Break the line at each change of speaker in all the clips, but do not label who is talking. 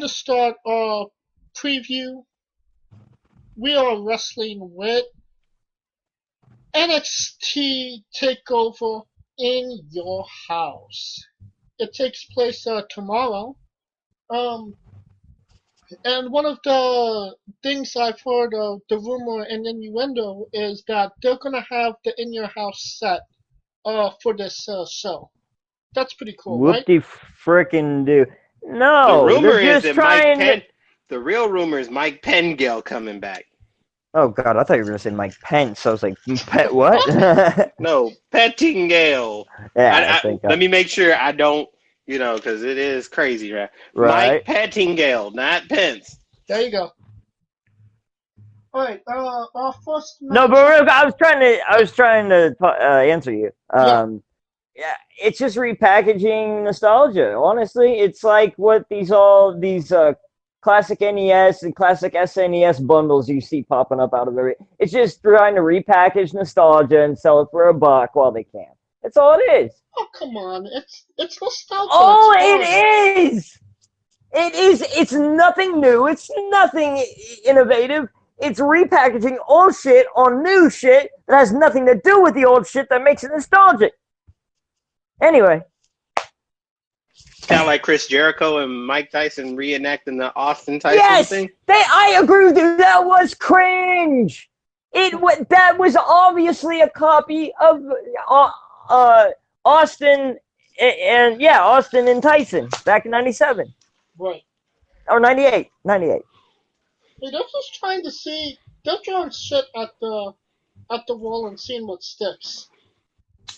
to start our preview. We are wrestling with NXT Takeover in your house. It takes place tomorrow. And one of the things I've heard of the rumor and innuendo is that they're gonna have the In Your House set for this show. That's pretty cool, right?
Whoop-de frickin' do.
The
No,
rumor
they're
is
just
that Mike
trying
Penn. The real rumor is Mike Pengill coming back.
Oh, God, I thought you were going to say Mike Pence. I was like, Pet what?
No, Pettingale.
Yeah, I think
let me make sure I don't, because it is crazy, right?
Right.
Mike Pettingale, not Pence.
There you go. All right. Our first match.
No, but I was trying to answer you. Yeah, it's just repackaging nostalgia. Honestly, it's like what these classic NES and classic SNES bundles you see popping up out of every. It's just trying to repackage nostalgia and sell it for $1 while they can. That's all it is.
Oh, come on! It's nostalgia.
Oh, it is. It is. It's nothing new. It's nothing innovative. It's repackaging old shit on new shit that has nothing to do with the old shit that makes it nostalgic. Anyway.
Kind of like Chris Jericho and Mike Tyson reenacting the Austin Tyson thing?
Yes! I agree with you. That was cringe. That was obviously a copy of Austin Austin and Tyson back in 97.
Right.
Or 98. 98.
Hey, they're just trying to see. They're throwing shit at the wall and seeing what sticks.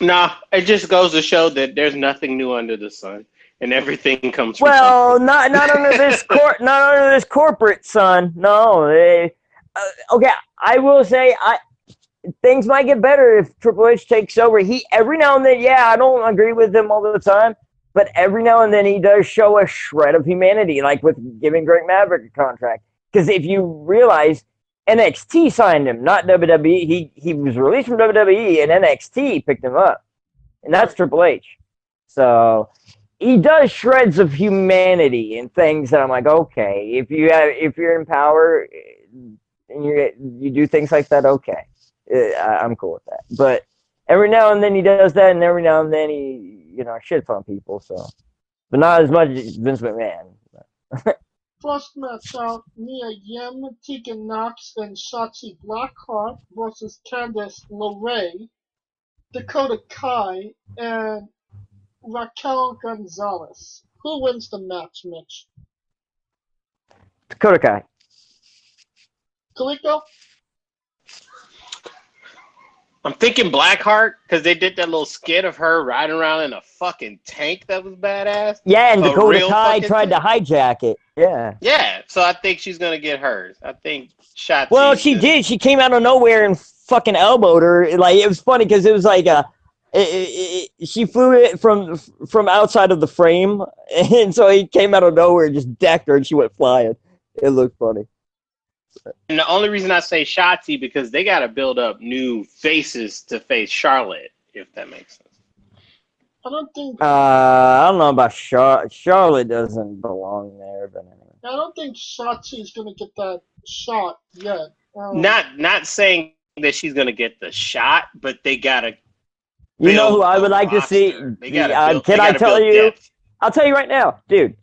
Nah, it just goes to show that there's nothing new under the sun, and everything comes from
something. Not under this not under this corporate sun. No. Okay, I will say things might get better if Triple H takes over. He every now and then, I don't agree with him all the time, but every now and then he does show a shred of humanity, like with giving Great Maverick a contract. Because if you realize, NXT signed him, not WWE. He was released from WWE, and NXT picked him up, and that's Triple H. So he does shreds of humanity and things that I'm like, okay, if you're in power and you do things like that, okay, I'm cool with that. But every now and then he does that, and every now and then he shits on people. So, but not as much as Vince McMahon.
First match out, Mia Yim, Tegan Knox, and Shotzi Blackheart versus Candice LeRae, Dakota Kai, and Raquel Gonzalez. Who wins the match, Mitch?
Dakota Kai.
Gulake?
I'm thinking Blackheart because they did that little skit of her riding around in a fucking tank that was badass.
Yeah, and Dakota Kai tried to hijack it. Yeah.
Yeah, so I think she's gonna get hers. I think Shotzi.
Well, she did. She came out of nowhere and fucking elbowed her. Like, it was funny because it was like she flew it from outside of the frame, and so he came out of nowhere and just decked her, and she went flying. It looked funny.
And the only reason I say Shotzi because they got to build up new faces to face Charlotte, if that makes sense.
I don't think.
I don't know about Charlotte. Doesn't belong there, but anyway.
I don't think Shotzi is gonna get that shot yet.
Not saying that she's gonna get the shot, but they gotta.
You know who I would like to see? Can I tell you? Depth. I'll tell you right now, dude.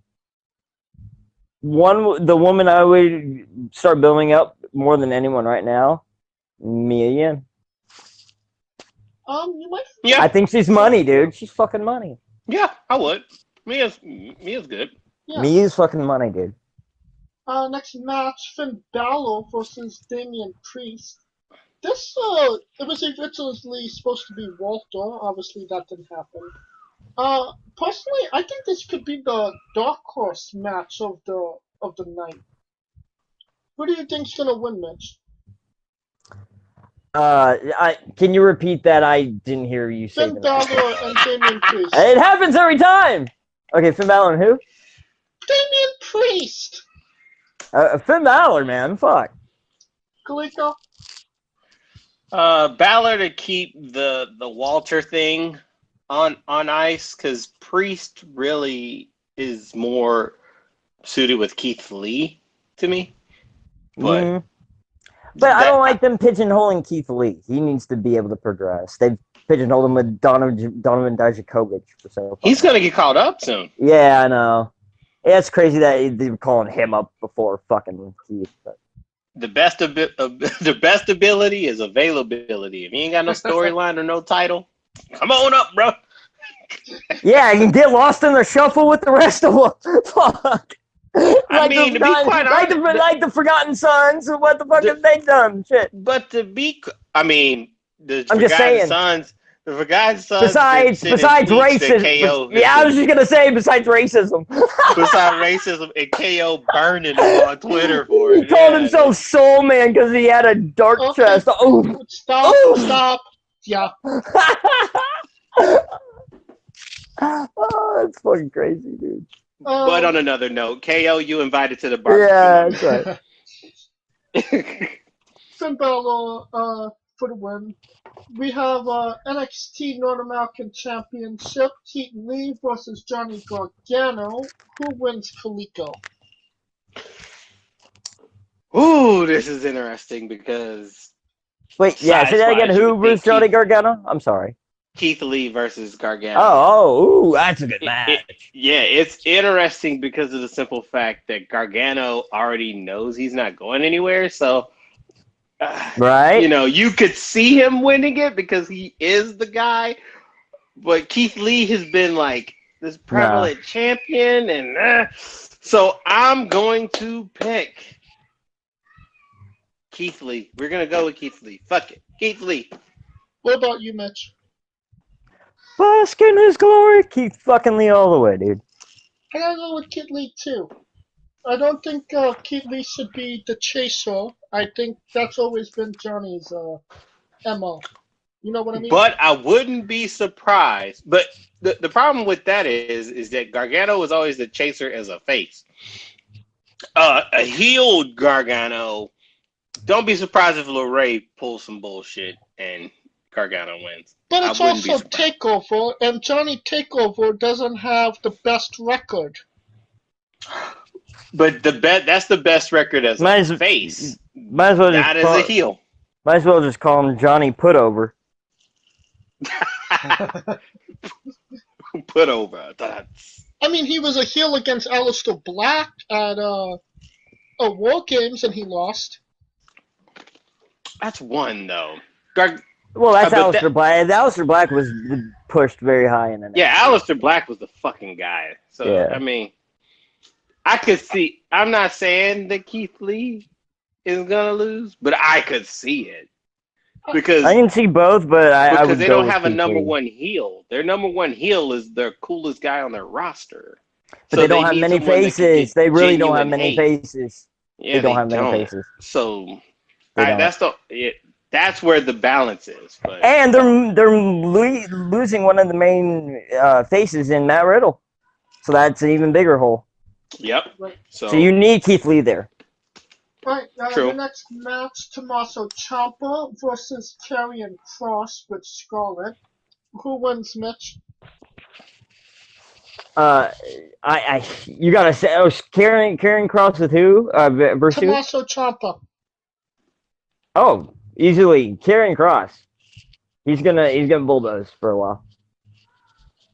The woman I would start building up more than anyone right now, Mia Yim.
You might.
Yeah.
I think she's money, dude. She's fucking money.
Yeah, I would. Mia's good.
Yeah.
Mia's fucking money, dude.
Next match, Finn Balor versus Damian Priest. This it was originally supposed to be Walter. Obviously, that didn't happen. Personally, I think this could be the dark horse match of the night. Who do you think's gonna win, Mitch?
Can you repeat that? I didn't hear you say
Finn Balor and Damian Priest.
It happens every time. Okay, Finn Balor and who?
Damian Priest.
Finn Balor, man. Fuck.
Gulake?
Balor to keep the Walter thing on ice because Priest really is more suited with Keith Lee to me.
But I don't like them pigeonholing Keith Lee. He needs to be able to progress. They've pigeonholed him with Donovan Dijakovic for so.
He's gonna get called up soon.
Yeah, I know. Yeah, it's crazy that they were calling him up before fucking Keith. But.
The best ability is availability. If you ain't got no storyline or no title, come on up, bro.
Yeah, you can get lost in the shuffle with the rest of them. Fuck.
I mean, to be quite honest,
like the Forgotten Sons. What the fuck have they done? Shit.
But the
I'm just saying.
The Forgotten Sons.
Besides racism. Yeah, I was just gonna say besides racism.
Besides racism and KO burning him on Twitter for it.
He called himself Soul Man because he had a dark chest. Oh,
stop. Yeah.
Oh, that's fucking crazy, dude.
But on another note, KO, you invited to the barbecue.
Yeah, that's
right. Finn Balor for the win. We have NXT North American Championship. Keith Lee versus Johnny Gargano. Who wins Coleco?
Ooh, this is interesting because...
Wait, say that again. Who versus Johnny Gargano? I'm sorry.
Keith Lee versus Gargano.
Oh, that's a good match.
It's interesting because of the simple fact that Gargano already knows he's not going anywhere. So,
right?
You could see him winning it because he is the guy. But Keith Lee has been like this prevalent champion, and so I'm going to pick Keith Lee. We're gonna go with Keith Lee. Fuck it, Keith Lee.
What about you, Mitch?
Bask in his glory. Keith fucking Lee all the way, dude.
I gotta go with Keith Lee, too. I don't think Keith Lee should be the chaser. I think that's always been Johnny's MO. You know what I mean?
But I wouldn't be surprised. But the problem with that is that Gargano was always the chaser as a face. A healed Gargano, don't be surprised if Lil Ray pulls some bullshit and Gargano wins.
But it's also Takeover, and Johnny Takeover doesn't have the best record.
But that's the best record as a face.
Might as well
not as a heel.
Might as well just call him Johnny Putover.
Putover.
I mean, he was a heel against Aleister Black at War Games, and he lost.
That's one, though.
Well, that's Aleister Black. Aleister Black was pushed very high in it.
Yeah, Aleister Black was the fucking guy. So, yeah. I mean, I could see. I'm not saying that Keith Lee is going to lose, but I could see it. Because
I can see both, but I would
they
go
don't have a
Keith
number
Lee.
one heel. Their number one heel is their coolest guy on their roster.
But they don't have many faces. They really don't have many faces.
Yeah,
they don't have many faces.
So that's where the balance is. But.
And they're losing one of the main faces in Matt Riddle, so that's an even bigger hole.
Yep.
So you need Keith Lee there.
Right. The next match: Tommaso Ciampa versus Karrion Kross with Scarlett. Who wins, Mitch?
You gotta say, Karrion Kross with who? Versus
Tommaso Ciampa.
Oh, easily Karrion Kross. He's gonna bulldoze for a while.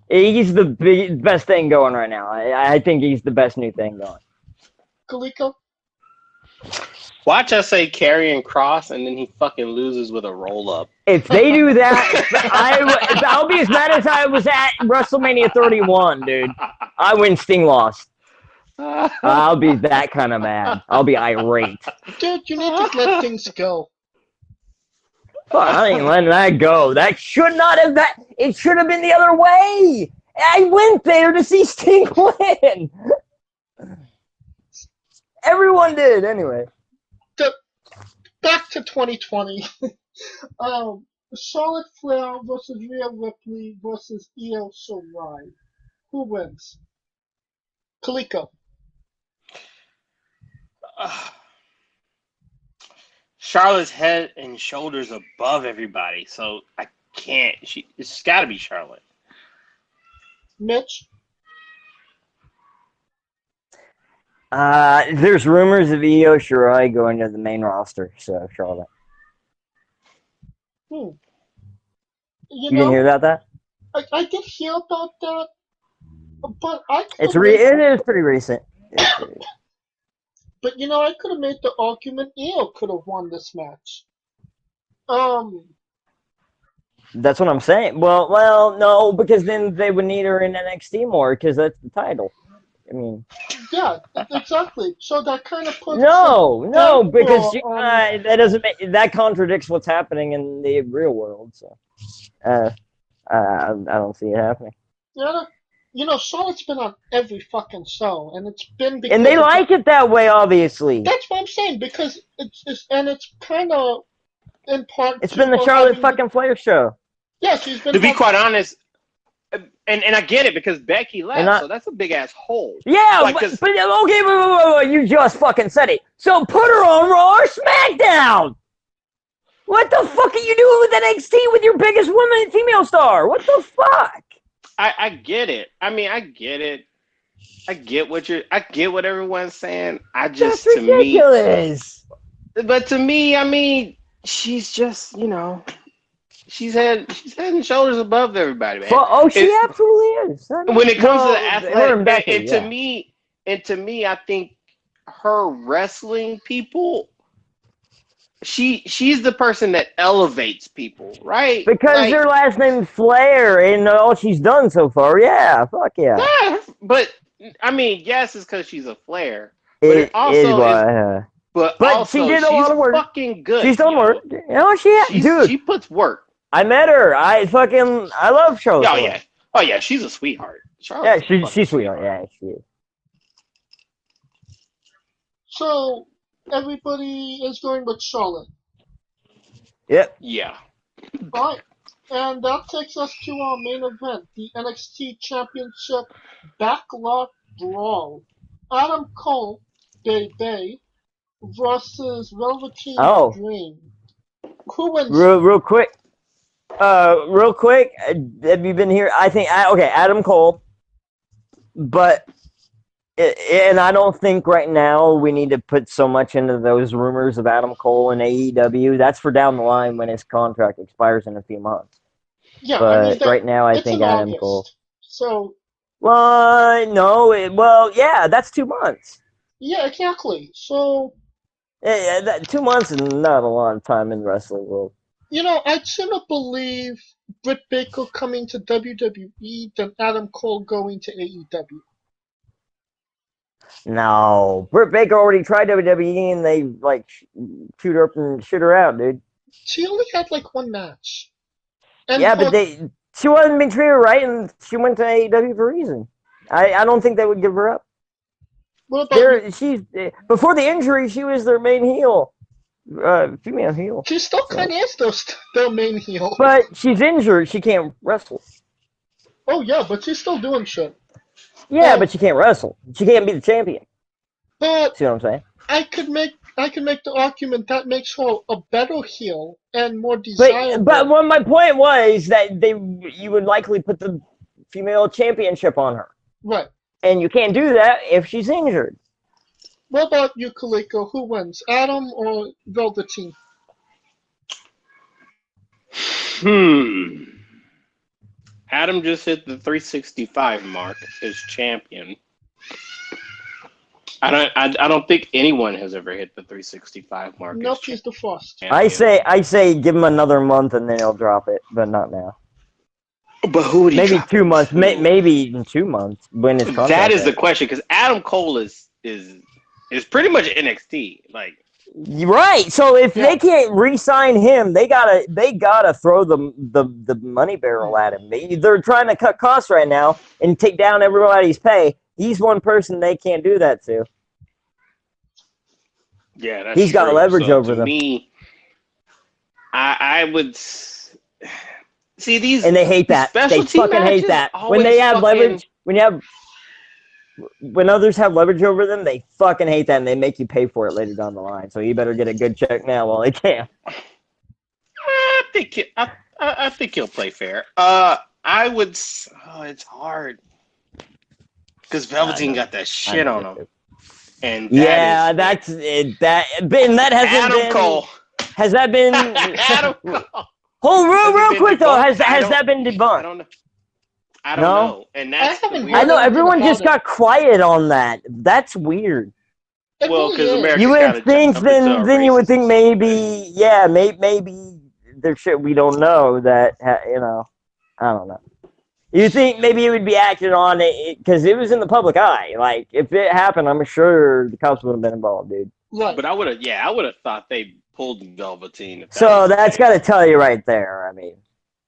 He's the best thing going right now. I think he's the best new thing going.
Coleco?
Watch us say Karrion Kross, and then he fucking loses with a roll-up.
If they do that, I'll be as mad as I was at WrestleMania 31, dude. I win, Sting lost. I'll be that kind of mad. I'll be irate.
Dude, you need to let things go.
Fuck, I ain't letting that go. That should not have that. It should have been the other way. I went there to see Sting win. Everyone did, anyway.
Back to 2020. Charlotte Flair versus Rhea Ripley versus Io Shirai. Who wins? Coleco.
Charlotte's head and shoulders above everybody, so I can't. It's got to be Charlotte.
Mitch?
There's rumors of Io Shirai going to the main roster, so Charlotte.
You
You didn't hear
know,
about that?
I did hear about that, but
It is pretty recent.
But I could have made the argument Io could have won this match.
That's what I'm saying. Well, no, because then they would need her in NXT more, because that's the title. I mean,
Yeah, exactly. So that kind of puts
no, because
on.
that contradicts what's happening in the real world. So, I don't see it happening.
Charlotte's been on every fucking show, and it's been because
And they like it that way, obviously.
That's what I'm saying, because it's kind of in part.
It's been the Charlotte fucking Flair show.
Yeah, she's been.
To be quite honest, and I get it because Becky left, so that's a big ass hole.
Yeah, but okay, wait, you just fucking said it. So put her on Raw or SmackDown. What the fuck are you doing with NXT with your biggest woman female star? What the fuck?
I get it. I mean, I get it. I get what everyone's saying.
That's ridiculous.
But to me, I mean, she's just, she's head and shoulders above everybody, man.
Well, she absolutely is.
When it comes to the athletic, to me, I think her wrestling people, she's the person that elevates people, right?
Because her last name's Flair and all she's done so far. Yeah, fuck yeah.
Yeah, but I mean, yes, it's because she's a Flair. But it also is. But also,
she did a lot of work.
Fucking good.
She's done work. Dude.
She puts work.
I met her. I love Charlotte.
Oh yeah, she's a sweetheart.
Yeah, she's sweetheart. Yeah, she is.
So everybody is going with Charlotte.
Yep.
Yeah.
Alright. And that takes us to our main event, the NXT Championship Backlog Brawl. Adam Cole, Bay, versus Velveteen Dream. Who wins?
Real quick. Have you been here? I think Adam Cole. But and I don't think right now we need to put so much into those rumors of Adam Cole and AEW. That's for down the line when his contract expires in a few months.
Yeah,
but right now I think Adam
August,
Cole.
So.
Yeah, that's 2 months.
Yeah, exactly. So.
Yeah, 2 months is not a lot of time in the wrestling world.
I'd sooner believe Britt Baker coming to WWE than Adam Cole going to AEW.
No, Britt Baker already tried WWE and they shoot her up and shoot her out, dude.
She only had one match.
And but she wasn't being treated right, and she went to AEW for a reason. I don't think they would give her up.
What about
she's before the injury, she was their main heel, female heel.
She still kind of is their main heel.
But she's injured; she can't wrestle.
Oh yeah, but she's still doing shit.
Yeah, but she can't wrestle. She can't be the champion.
But
see what I'm saying?
I could make the argument that makes her a better heel and more desirable.
But my point was that you would likely put the female championship on her.
Right.
And you can't do that if she's injured.
What about you, Kaliko? Who wins, Adam or Velveteen?
Adam just hit the 365 mark as champion. I don't think anyone has ever hit the 365 mark.
Nope, he's the first.
I say give him another month and then he'll drop it, but not now.
But who would he
maybe
drop
2 months, maybe even 2 months when his contract.
That is the question, because Adam Cole is pretty much NXT,
Right. So if they can't re-sign him, they gotta throw the money barrel at him. They're trying to cut costs right now and take down everybody's pay. He's one person they can't do that to.
Yeah, that's
he's got leverage over them.
Me, I would see these,
and they hate that. They fucking hate that when they have leverage. When others have leverage over them, they fucking hate that, and they make you pay for it later down the line. So you better get a good check now while they can.
I think he'll play fair. I would. Oh, it's hard because Velveteen got that shit on him. And
yeah, that's it. And that hasn't
Adam
been.
Cole.
Has that been?
Adam Cole.
Hold
Has it
real
been
quick though.
debunked?
Has that been
I
debunked?
don't know. I don't
No?
know. And that's
I
the
haven't
weird
I
heard
know
anything
everyone
about
just
it.
got quiet on that. That's weird.
It
well,
really
because
is.
America's
You
got
would
to
think
jump into a
then you would think
racist
maybe maybe there's shit we don't know that you know, I don't know. You think maybe it would be acted on it because it was in the public eye. Like if it happened, I'm sure the cops would have been involved, dude.
Right.
But I would have thought they pulled Velveteen. If that
So
was the
that's
case.
got to tell you right there. I mean,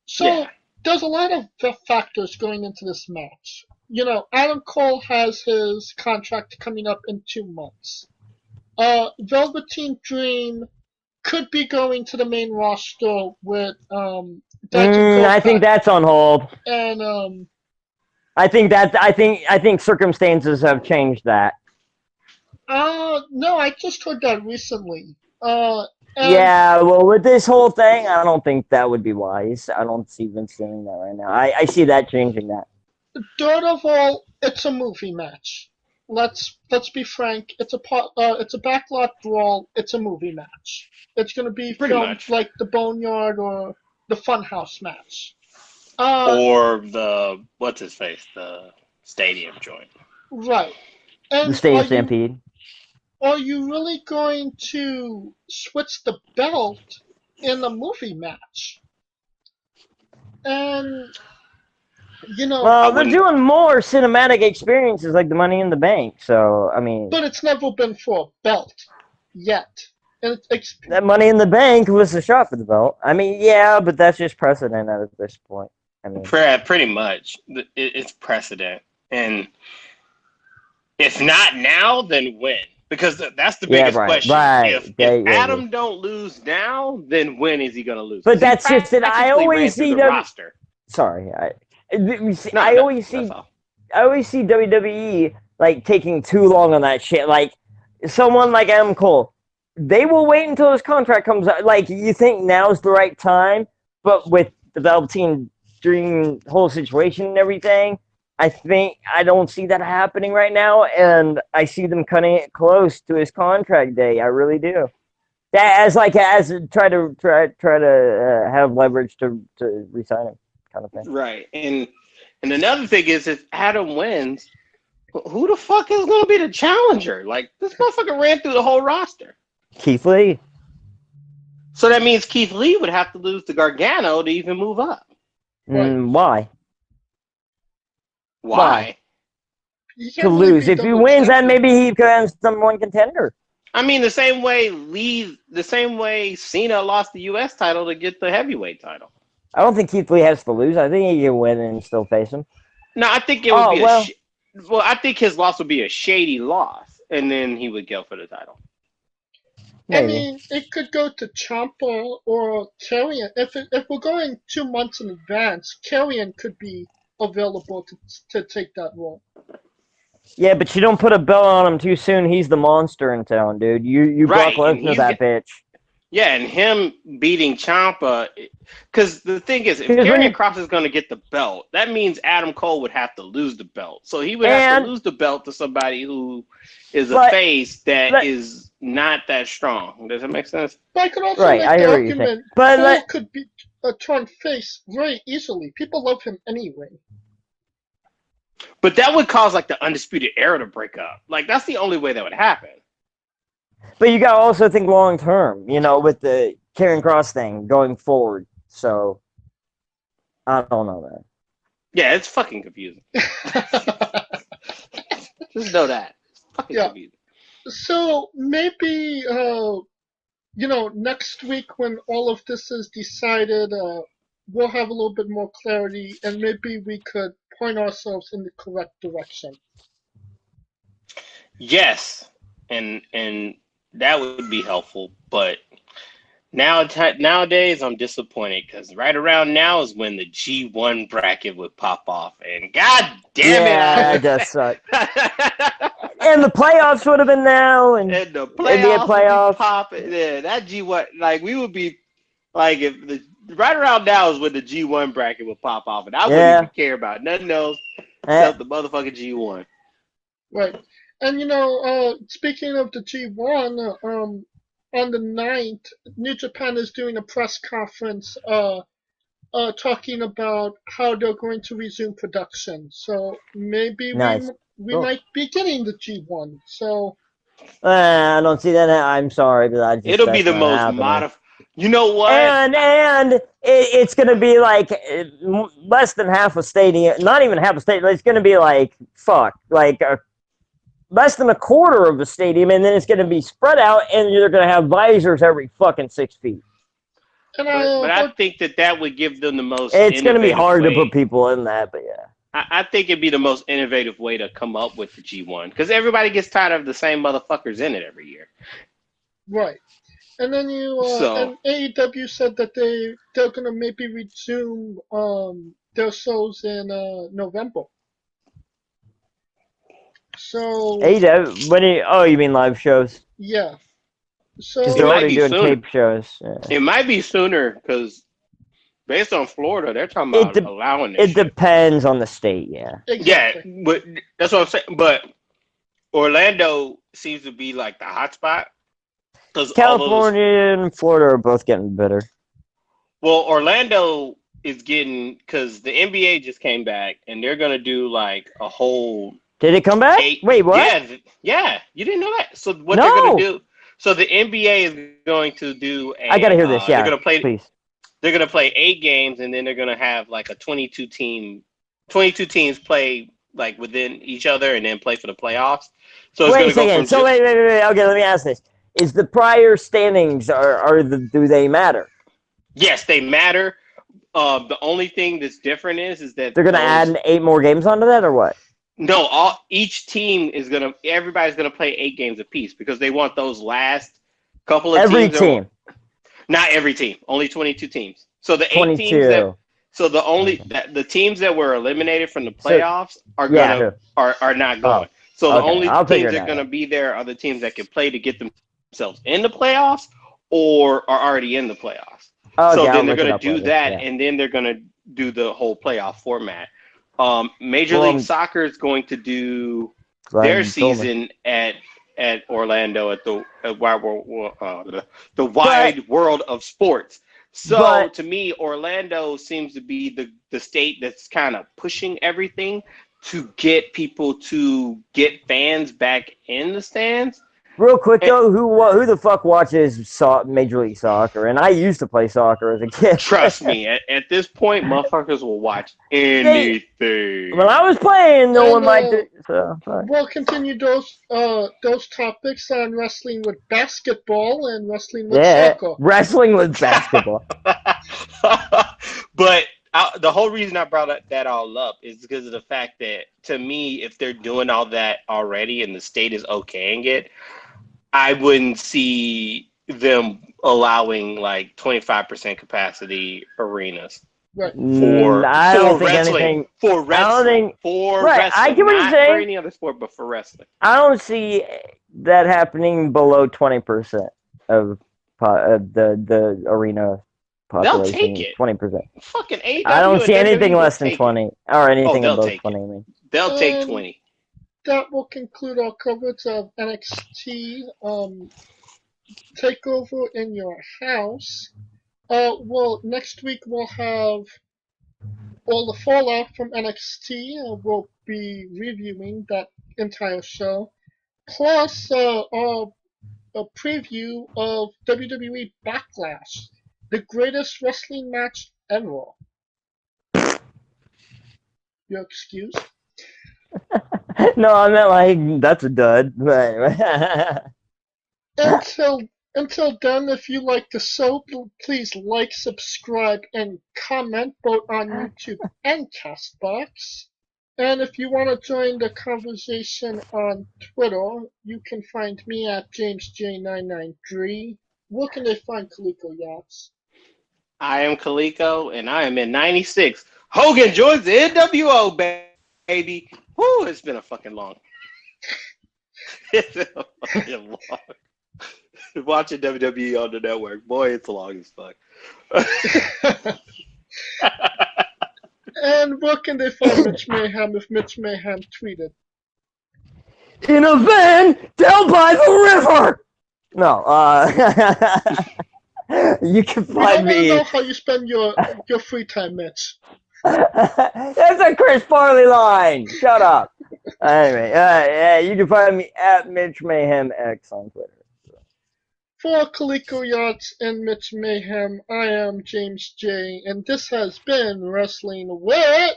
So
Yeah.
there's a lot of factors going into this match. You know, Adam Cole has his contract coming up in 2 months. Velveteen Dream could be going to the main roster with
I think that's on hold.
and
I think circumstances have changed that.
no, I just heard that recently. And
Yeah, well, with this whole thing, I don't think that would be wise. I don't see Vince doing that right now. I see that changing that.
third of all, it's a movie match. Let's be frank. It's a backlot brawl. It's a movie match. It's gonna be
Pretty
filmed
much.
like the Boneyard or the Funhouse match.
Or the what's his face, the stadium joint.
Right. And
The Stadium Stampede.
are you really going to switch the belt in a movie match? And you know,
Well, they're doing more cinematic experiences like the Money in the Bank. So, I mean,
but it's never been for a belt yet. And
that Money in the Bank was a shot for the belt. I mean, yeah, but that's just precedent at this point. I mean,
pretty much, it's precedent. And if not now, then when? Because that's the biggest question.
Right.
If Adam don't lose now, then when is he going to lose?
But that's just it. I always see
the roster.
Sorry, I always see WWE like taking too long on that shit. Like someone like Adam Cole, they will wait until his contract comes out. Like you think now's the right time, but with the Velveteen Dream whole situation and everything, I don't see that happening right now, and I see them cutting it close to his contract day. I really do. As try to have leverage to resign him, kind of thing.
Right, and another thing is if Adam wins, who the fuck is going to be the challenger? Like this motherfucker ran through the whole roster.
Keith Lee.
So that means Keith Lee would have to lose to Gargano to even move up.
Why?
Why?
To lose. If he wins, then maybe he becomes number one contender.
I mean, the same way Cena lost the U.S. title to get the heavyweight title.
I don't think Keith Lee has to lose. I think he can win and still face him.
No, I think it would be I think his loss would be a shady loss, and then he would go for the title.
Maybe. I mean, it could go to Ciampa or Karrion. If we're going 2 months in advance, Karrion could be available to take that role.
Yeah, but you don't put a belt on him too soon. He's the monster in town, dude. You
right.
Brock Lesnar that bitch.
Yeah, and him beating Ciampa, because the thing is, if Karrion Kross is going to get the belt, that means Adam Cole would have to lose the belt. So he would have to lose the belt to somebody who is a face that is not that strong. Does that make sense?
But I could also make the argument Cole could be turn face very easily. People love him anyway.
But that would cause like the Undisputed Era to break up. Like that's the only way that would happen.
But you gotta also think long term, with the Karrion Kross thing going forward. So I don't know, man.
Yeah, it's fucking confusing. Just know that. It's fucking confusing.
So maybe next week when all of this is decided, we'll have a little bit more clarity, and maybe we could point ourselves in the correct direction.
Yes, and that would be helpful, but nowadays I'm disappointed because right around now is when the G1 bracket would pop off, and god damn it,
that does suck. And the playoffs would have been now, and
the playoffs
would
be popping. Yeah, that G1, like we would be like if right around now is when the G1 bracket would pop off, and I wouldn't even care about nothing else except the motherfucking G1.
Right. And speaking of the G1, on the 9th, New Japan is doing a press conference talking about how they're going to resume production. So maybe
Nice.
we
Cool.
might be getting the G1. So
I don't see that. I'm sorry, but
It'll be
that's
the
not
most
happening.
You know what?
And it's going to be like less than half a stadium, not even half a stadium. It's going to be like less than a quarter of a stadium, and then it's going to be spread out, and you're going to have visors every fucking 6 feet.
and
But I think that would give them the most.
It's going to be hard
way.
to put people in that, but yeah.
I think it'd be the most innovative way to come up with the G1 because everybody gets tired of the same motherfuckers in it every year.
Right. And then and AEW said that they're gonna maybe resume their shows in November. So
AEW, you mean live shows?
yeah. So
Because
It
they're
might
already
be
doing
sooner.
tape shows. Yeah.
It might be sooner because based on Florida, they're talking about allowing this
It
shit.
depends on the state, yeah.
exactly.
Yeah, but that's what I'm saying. But Orlando seems to be like the hot spot because
California and Florida are both getting better.
Well, Orlando is getting because the NBA just came back and they're gonna do like a whole.
Did it come back? Wait, what?
Yeah, you didn't know that. So what
No.
they're gonna do? So the NBA is going to do.
I gotta hear this. Yeah,
they're gonna play.
Please.
They're gonna play 8 games and then they're gonna have like a 22 teams play like within each other and then play for the playoffs. So it's
Wait a
gonna go
second.
from.
So wait. Okay, let me ask this: is the prior standings do they matter?
Yes, they matter. The only thing that's different is that
They're gonna add 8 more games onto that, or what?
No, each team is everybody's gonna play 8 games apiece because they want those last couple of
every
teams.
Team.
Not every team, only 22 teams. So the
22.
8 teams the teams that were eliminated from the playoffs are not going. So the only teams that are gonna be there are the teams that can play to get themselves in the playoffs or are already in the playoffs. So then they're gonna do that, and then they're gonna do the whole playoff format. Major League Soccer is going to do their season at Orlando at the wide world of sports. So to me, Orlando seems to be the state that's kind of pushing everything to get people to get fans back in the stands.
Real quick though, who the fuck watches Major League Soccer? And I used to play soccer as a kid.
Trust me, at this point, motherfuckers will watch anything.
When I was playing, no one liked it. So
we'll continue those topics on wrestling with basketball and wrestling with soccer.
Wrestling with basketball.
But the whole reason I brought that all up is because of the fact that, to me, if they're doing all that already and the state is okaying it, I wouldn't see them allowing like 25% capacity arenas.
Right.
I don't think anything
for wrestling.
I get what you're saying.
For any other sport, but for wrestling.
I don't see that happening below 20% of the arena population.
They'll take it.
20%.
Fucking AEW.
I don't see anything less than 20 or anything above 20. I mean.
They'll take 20.
That will conclude our coverage of NXT Takeover in Your House. Well, next week we'll have all the fallout from NXT. We'll be reviewing that entire show, plus a preview of WWE Backlash, the greatest wrestling match ever. You're excused.
No, I meant like that's a dud.
Until then, if you like the show, please like, subscribe, and comment both on YouTube and Castbox. And if you want to join the conversation on Twitter, you can find me at JamesJ993. Where can they find Kaliko Yachts?
I am Kaliko, and I am in 96. Hogan joins the NWO, baby. Woo, it's been a fucking long. It's been a fucking long. Watching WWE on the network, boy, it's long as fuck.
And where can they find Mitch Mayhem if Mitch Mayhem tweeted?
in a van down by the river. No, you can
I
find
want to
me.
know how you spend your free time, Mitch.
That's a Chris Farley line. Shut up. Anyway, yeah, you can find me at Mitch Mayhem X on Twitter.
For Kaliko Yachts and Mitch Mayhem, I am James J, and this has been Wrestling with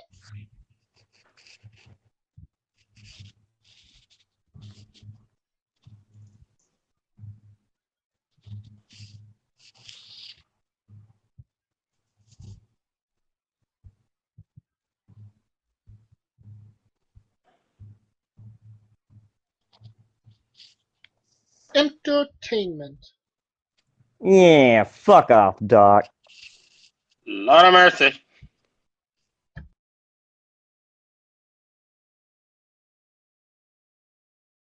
Entertainment.
Yeah, fuck off, Doc.
Lord of mercy.